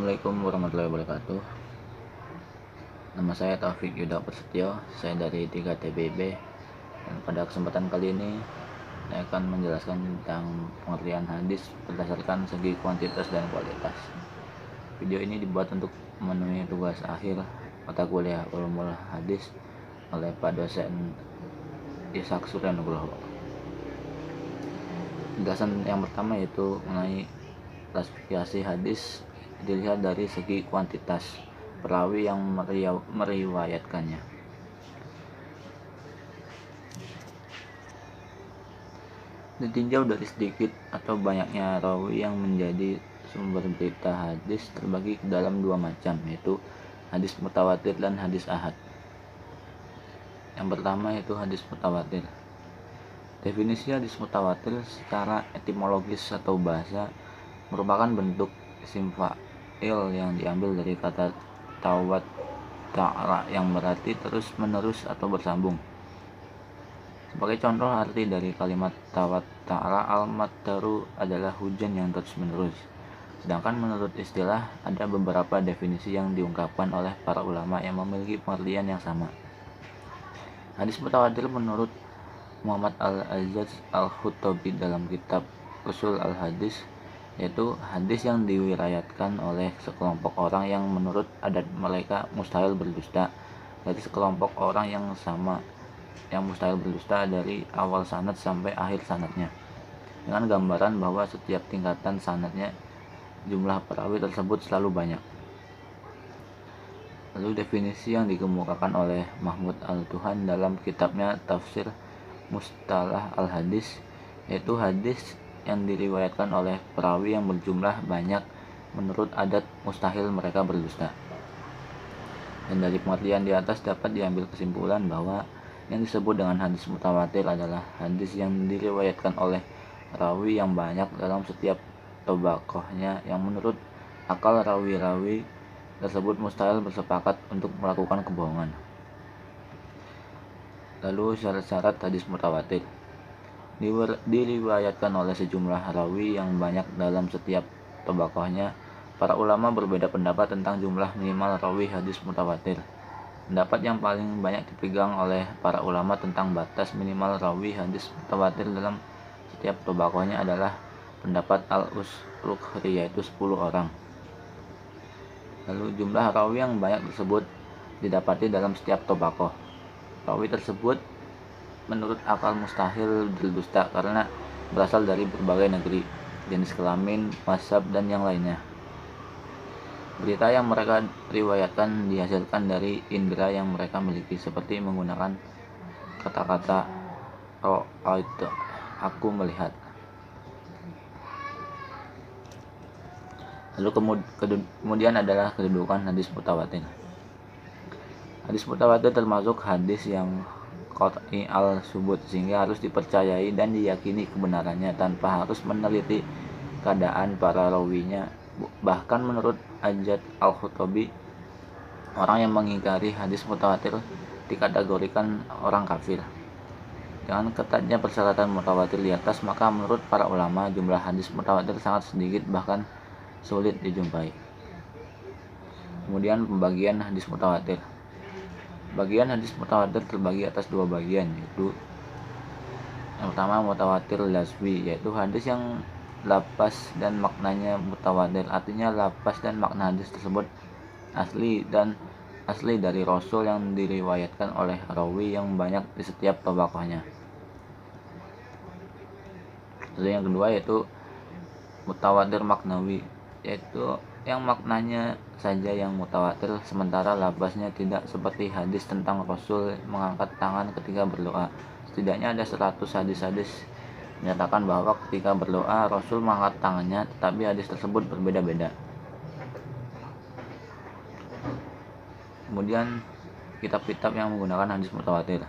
Assalamualaikum warahmatullahi wabarakatuh. Nama saya Taufik Yuda Prasetyo, saya dari 3TBB. Dan pada kesempatan kali ini saya akan menjelaskan tentang pengertian hadis berdasarkan segi kuantitas dan kualitas. Video ini dibuat untuk memenuhi tugas akhir mata kuliah Ulumul Hadis oleh Pak Dosen Ishak Surya Nugroho. Penjelasan yang pertama yaitu mengenai klasifikasi hadis dilihat dari segi kuantitas perawi yang meriwayatkannya. Ditinjau dari sedikit atau banyaknya rawi yang menjadi sumber berita hadis terbagi ke dalam dua macam, yaitu hadis mutawatir dan hadis ahad. Yang pertama yaitu hadis mutawatir. Definisi hadis mutawatir secara etimologis atau bahasa merupakan bentuk isim fa'il yang diambil dari kata tawat ta'ala yang berarti terus menerus atau bersambung. Sebagai contoh arti dari kalimat tawat ta'ala, al-mataru adalah hujan yang terus menerus. Sedangkan menurut istilah ada beberapa definisi yang diungkapkan oleh para ulama yang memiliki pengertian yang sama. Hadis mutawatir menurut Muhammad Al-Azzaz Al-Khuttabi dalam kitab Usul Al-Hadis yaitu hadis yang diriwayatkan oleh sekelompok orang yang menurut adat mereka mustahil berdusta dari sekelompok orang yang sama yang mustahil berdusta dari awal sanad sampai akhir sanadnya, dengan gambaran bahwa setiap tingkatan sanadnya jumlah perawi tersebut selalu banyak. Lalu definisi yang dikemukakan oleh Mahmud Al-Tuhan dalam kitabnya Tafsir Mustalah Al-Hadis yaitu hadis yang diriwayatkan oleh perawi yang berjumlah banyak menurut adat mustahil mereka berdusta. Dan dari pengertian di atas dapat diambil kesimpulan bahwa yang disebut dengan hadis mutawatir adalah hadis yang diriwayatkan oleh rawi yang banyak dalam setiap tobakohnya yang menurut akal rawi-rawi tersebut mustahil bersepakat untuk melakukan kebohongan. Lalu syarat-syarat hadis mutawatir. Diriwayatkan oleh sejumlah rawi yang banyak dalam setiap tobakohnya. Para ulama berbeda pendapat tentang jumlah minimal rawi hadis mutawatir. Pendapat yang paling banyak dipegang oleh para ulama tentang batas minimal rawi hadis mutawatir dalam setiap tobakohnya adalah pendapat Al-Uslukhri, yaitu 10 orang. Lalu jumlah rawi yang banyak tersebut didapati dalam setiap tobakoh. Rawi tersebut menurut akal mustahil berdusta karena berasal dari berbagai negeri, jenis kelamin, mazhab, dan yang lainnya. Berita yang mereka riwayatkan dihasilkan dari indera yang mereka miliki, seperti menggunakan kata-kata ra'aitu, aku melihat. Lalu kemudian adalah kedudukan hadis mutawatir. Hadis mutawatir termasuk hadis yang qat'i al-subut, sehingga harus dipercayai dan diyakini kebenarannya tanpa harus meneliti keadaan para rawinya. Bahkan menurut Ajat Al-Khuttabi, orang yang mengingkari hadis mutawatir dikategorikan orang kafir. Dengan ketatnya persyaratan mutawatir di atas, maka menurut para ulama jumlah hadis mutawatir sangat sedikit, bahkan sulit dijumpai. Kemudian pembagian hadis mutawatir. Bagian hadis mutawatir terbagi atas dua bagian, yaitu yang pertama mutawatir lazwi, yaitu hadis yang lafaz dan maknanya mutawatir, artinya lafaz dan makna hadis tersebut asli dari Rasul yang diriwayatkan oleh rawi yang banyak di setiap tobakohnya. Lalu yang kedua yaitu mutawatir maknawi, yaitu yang maknanya saja yang mutawatir sementara lafaznya tidak, seperti hadis tentang Rasul mengangkat tangan ketika berdoa. Setidaknya ada 100 hadis-hadis menyatakan bahwa ketika berdoa Rasul mengangkat tangannya, tetapi hadis tersebut berbeda-beda. Kemudian kitab-kitab yang menggunakan hadis mutawatir.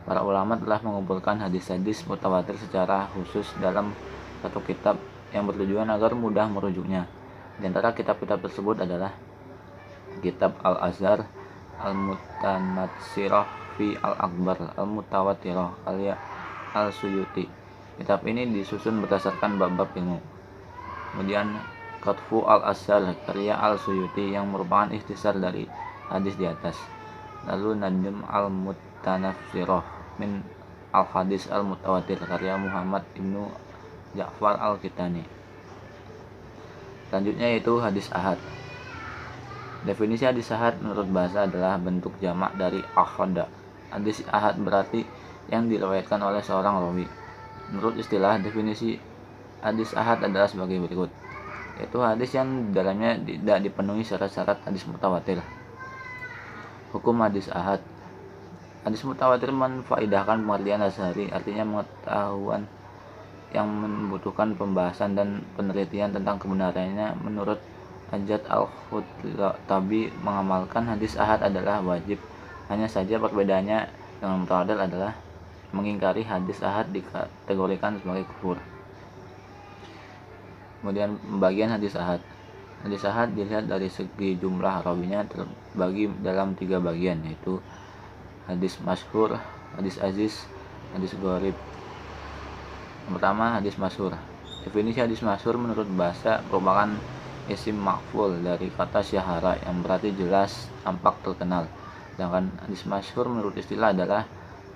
Para ulama telah mengumpulkan hadis-hadis mutawatir secara khusus dalam satu kitab yang bertujuan agar mudah merujuknya. Di antara kitab-kitab tersebut adalah Kitab Al-Azhar, Al-Mutanatsirah fi Al-Akbar, Al-Mutawatirah, Al-Suyuti. Kitab ini disusun berdasarkan bab-bab ilmu. Kemudian Qatfu al-Asar karya al-Suyuti yang merupakan ikhtisar dari hadis di atas. Lalu Najm al-Mutanafsirah min al-Hadis al-Mutawatir karya Muhammad ibnu Ja'far al-Kitani. Selanjutnya yaitu hadis ahad. Definisi hadis ahad menurut bahasa adalah bentuk jamak dari ahada. Hadis ahad berarti yang diriwayatkan oleh seorang rawi. Menurut istilah, definisi hadis ahad adalah sebagai berikut, yaitu hadis yang dalamnya tidak dipenuhi syarat-syarat hadis mutawatir. Hukum hadis ahad. Hadis mutawatir menfaidahkan pengertian Asy'ari, artinya pengetahuan yang membutuhkan pembahasan dan penelitian tentang kebenarannya. Menurut Ajat al-Khutabi, mengamalkan hadis ahad adalah wajib. Hanya saja perbedaannya dengan mutawatir adalah mengingkari hadis ahad dikategorikan sebagai kufur. Kemudian pembagian hadis ahad. Hadis ahad dilihat dari segi jumlah rawinya terbagi dalam 3 bagian, yaitu hadis masyhur, hadis aziz, hadis gharib. Yang pertama, hadis masyhur. Definisi hadis masyhur menurut bahasa merupakan isim maf'ul dari kata syahara yang berarti jelas, tampak, terkenal. Sedangkan hadis masyhur menurut istilah adalah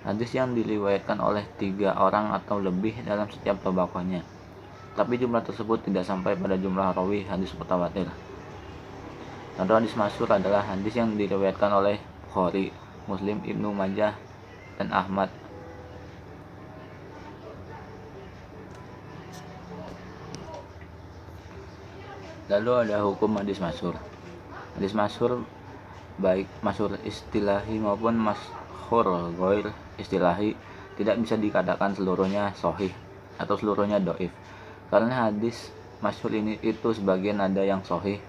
hadis yang diriwayatkan oleh 3 orang atau lebih dalam setiap tabaqahnya, tapi jumlah tersebut tidak sampai pada jumlah rawi hadis mutawatir. Contoh hadis masyhur adalah hadis yang diriwayatkan oleh Bukhari, Muslim, Ibnu Majah, dan Ahmad. Lalu ada hukum hadis masyhur. Hadis masyhur baik masyhur istilahi maupun masyhur ghair istilahi tidak bisa dikatakan seluruhnya sahih atau seluruhnya dhaif. Karena hadis masyhur ini itu sebagian ada yang sahih,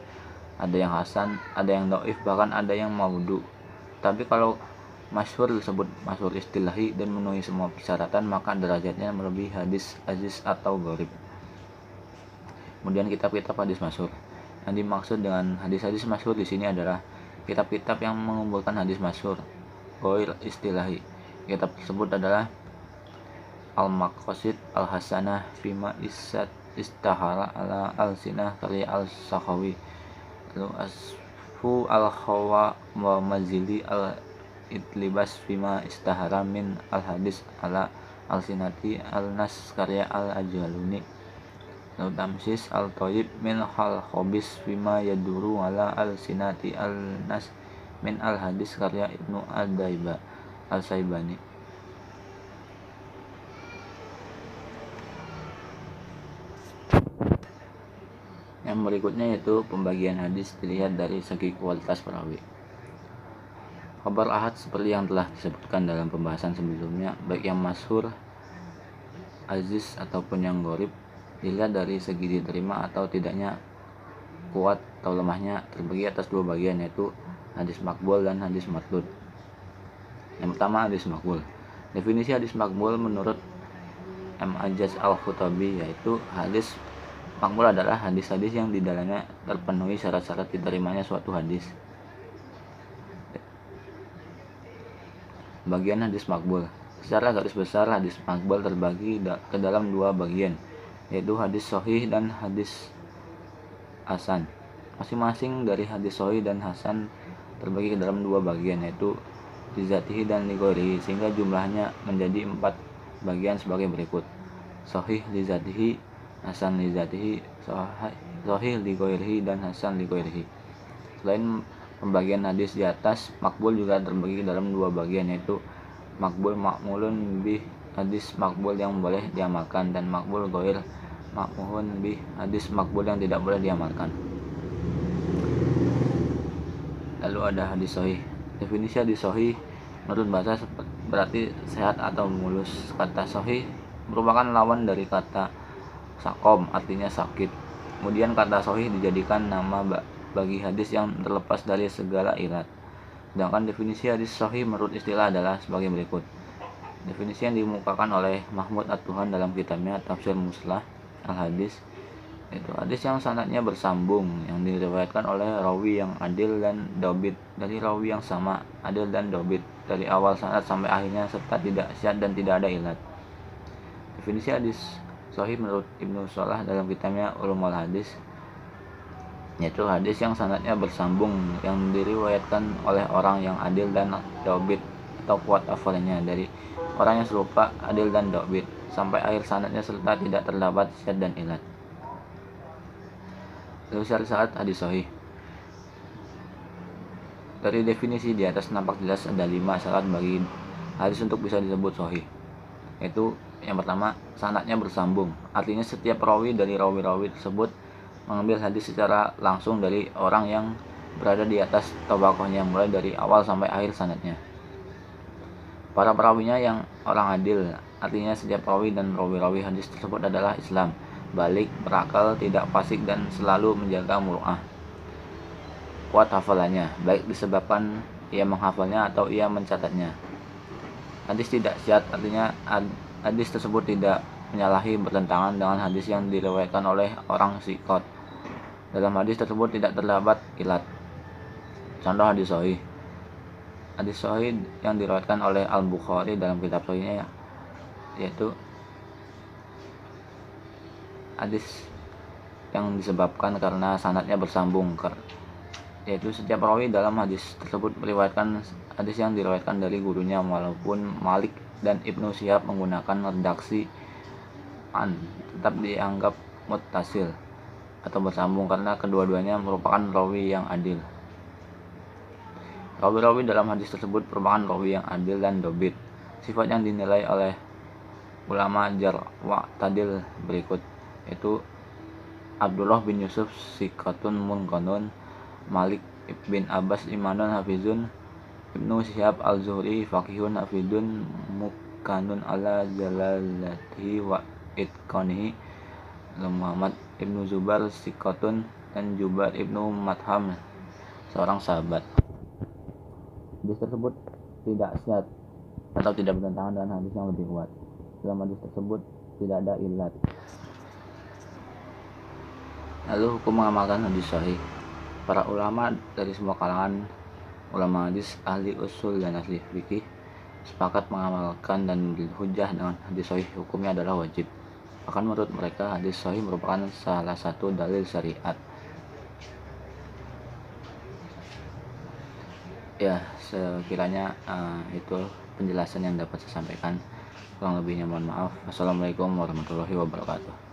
ada yang hasan, ada yang dhaif, bahkan ada yang maudhu. Tapi kalau masyhur disebut masyhur istilahi dan memenuhi semua persyaratan, maka derajatnya melebihi hadis aziz atau gharib. Kemudian kitab-kitab hadis masyhur. Yang dimaksud dengan hadis-hadis masyhur di sini adalah kitab-kitab yang mengumpulkan hadis masyhur ghair istilahi. Kitab tersebut adalah Al-Maqasid Al-Hasanah Fima Istahara ala Al-Sinah karya Al-Sakhawi. Lalu Asfu Al-Khawa wa Mazili Al-Itlibas Fima Istahara min Al-Hadis ala Al-Sinati Al-Nas karya Al-Ajaluni. Lalu Tamsis Al-Thayyib min Al-Khobis Fima Yaduru ala Al-Sinati Al-Nas min Al-Hadis karya Ibnu Adaiba Al-Saibani. Yang berikutnya yaitu pembagian hadis dilihat dari segi kualitas perawi. Kabar ahad seperti yang telah disebutkan dalam pembahasan sebelumnya, baik yang masyhur, aziz ataupun yang gharib, dilihat dari segi diterima atau tidaknya, kuat atau lemahnya, terbagi atas 2 bagian, yaitu hadis maqbul dan hadis mardud. Yang pertama, hadis maqbul. Definisi hadis maqbul menurut M. Ajaz al-Khutabi yaitu hadis maqbul adalah hadis-hadis yang di dalamnya terpenuhi syarat-syarat diterimanya suatu hadis. Bagian hadis maqbul. Secara garis besar, hadis maqbul terbagi ke dalam 2 bagian, yaitu hadis sahih dan hadis hasan. Masing-masing dari hadis sahih dan hasan terbagi ke dalam 2 bagian, yaitu lizatihi dan lighairihi, sehingga jumlahnya menjadi 4 bagian sebagai berikut: sahih lizatihi, hasan lizatihi, sahih lighairihi, dan hasan lighairihi. Selain pembagian hadis di atas, makbul juga terbagi dalam 2 bagian, yaitu makbul ma'mulun bih, hadis makbul yang boleh diamalkan, dan makbul ghair ma'mulun bih, hadis makbul yang tidak boleh diamalkan. Lalu ada hadis sahih. Definisi hadis sahih menurut bahasa berarti sehat atau mulus. Kata sahih merupakan lawan dari kata sakom, artinya sakit. Kemudian kata sahih dijadikan nama bagi hadis yang terlepas dari segala ilat. Sedangkan definisi hadis sahih menurut istilah adalah sebagai berikut. Definisi yang dimukakan oleh Mahmud At-Tuhan dalam kitabnya Tafsir Muslah Al-Hadis, yaitu hadis yang sanadnya bersambung, yang diriwayatkan oleh rawi yang adil dan dobit, dari rawi yang sama, adil dan dobit, dari awal sanad sampai akhirnya, serta tidak syad dan tidak ada ilat. Definisi hadis sahih menurut Ibnu Salah dalam kitabnya Ulumul Hadis, yaitu hadis yang sanadnya bersambung yang diriwayatkan oleh orang yang adil dan dobit atau kuat hafalannya dari orang yang serupa adil dan dobit sampai akhir sanadnya serta tidak terdapat syad dan ilat. Lalu syarat hadis sahih. Dari definisi di atas nampak jelas ada 5 syarat bagi hadis untuk bisa disebut sahih. Yaitu yang pertama, sanadnya bersambung. Artinya setiap rawi dari rawi-rawi tersebut mengambil hadis secara langsung dari orang yang berada di atas tabaqahnya mulai dari awal sampai akhir sanadnya. Para perawinya yang orang adil, artinya setiap rawi dan rawi-rawi hadis tersebut adalah Islam, balik, berakal, tidak fasik dan selalu menjaga muru'ah. Kuat hafalannya, baik disebabkan ia menghafalnya atau ia mencatatnya. Hadis tidak syad, artinya hadis tersebut tidak menyalahi bertentangan dengan hadis yang diriwayatkan oleh orang thiqat. Dalam hadis tersebut tidak terdapat ilat. Contoh hadis sahih. Hadis sahih yang diriwayatkan oleh Al-Bukhari dalam kitab sahihnya yaitu hadis yang disebabkan karena sanadnya bersambung, yaitu setiap rawi dalam hadis tersebut meriwayatkan hadis yang diriwayatkan dari gurunya walaupun Malik dan Ibnu Syihab menggunakan redaksi an tetap dianggap muttasil atau bersambung karena kedua-duanya merupakan rawi yang adil. Rawi-rawi dalam hadis tersebut merupakan rawi yang adil dan dobit, sifat yang dinilai oleh ulama jar wa tadil berikut, yaitu Abdullah bin Yusuf sikatun munqanun, Malik bin Abbas imanun hafizun, Ibnu Syihab al-Zuhri faqihun hafidun mukanun ala jalalatihi wa itqanihi, Muhammad Ibnu Zubair sikatun, dan Jubair Ibnu Matham seorang sahabat. Hadis tersebut tidak syad atau tidak bertentangan dengan hadis yang lebih kuat. Dalam hadis tersebut tidak ada ilat. Lalu hukum mengamalkan hadis sahih. Para ulama dari semua kalangan ulama hadis, ahli usul dan ahli fikih sepakat mengamalkan dan berhujjah dengan hadis sahih. Hukumnya adalah wajib. Bahkan menurut mereka hadis sahih merupakan salah satu dalil syariat. Ya, sekiranya itu penjelasan yang dapat saya sampaikan. Kurang lebihnya mohon maaf. Wassalamualaikum warahmatullahi wabarakatuh.